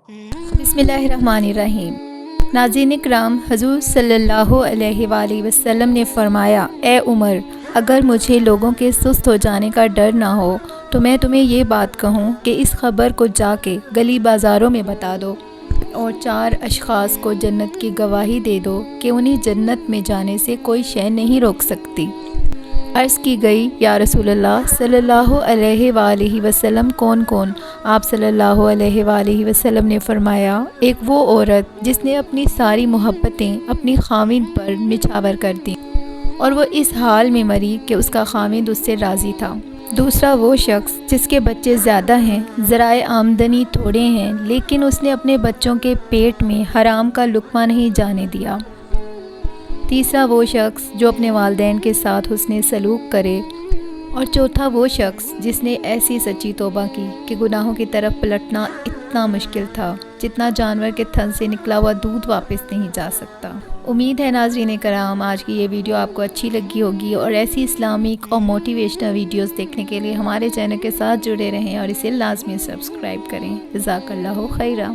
बिस्मिल्लाहिर्रहमानिर्रहीम। नाज़रीन इकराम, हुज़ूर सल्लल्लाहु अलैहि वआलिहि वसल्लम ने फ़रमाया, ए उमर, अगर मुझे लोगों के सुस्त हो जाने का डर ना हो तो मैं तुम्हें ये बात कहूँ कि इस खबर को जाके गली बाज़ारों में बता दो और 4 अशख़ास को जन्नत की गवाही दे दो कि उन्हें जन्नत में जाने से कोई शय नहीं रोक सकती। अर्ज़ की गई, या रसूलल्लाह सल्लल्लाहु अलैहि वआलिहि वसल्लम कौन कौन? आप सल्लल्लाहु अलैहि वआलिहि वसल्लम ने फ़रमाया, एक वो औरत जिसने अपनी सारी मोहब्बतें अपनी खाविंद पर निछावर कर दी और वो इस हाल में मरी कि उसका खाविंद उससे राज़ी था। दूसरा वो शख्स जिसके बच्चे ज़्यादा हैं, ज़राए आमदनी थोड़े हैं, लेकिन उसने अपने बच्चों के पेट में हराम का लुक़मा नहीं जाने दिया। तीसरा वो शख्स जो अपने वालिदैन के साथ हुस्ने सलूक करे। और चौथा वो शख्स जिसने ऐसी सच्ची तौबा की कि गुनाहों की तरफ पलटना इतना मुश्किल था जितना जानवर के थन से निकला हुआ दूध वापस नहीं जा सकता। उम्मीद है नाज़रीन कराम, आज की ये वीडियो आपको अच्छी लगी होगी और ऐसी इस्लामिक और मोटिवेशनल वीडियोस देखने के लिए हमारे चैनल के साथ जुड़े रहें और इसे लाजमी सब्सक्राइब करें। जज़ाकल्लाहु खैरा।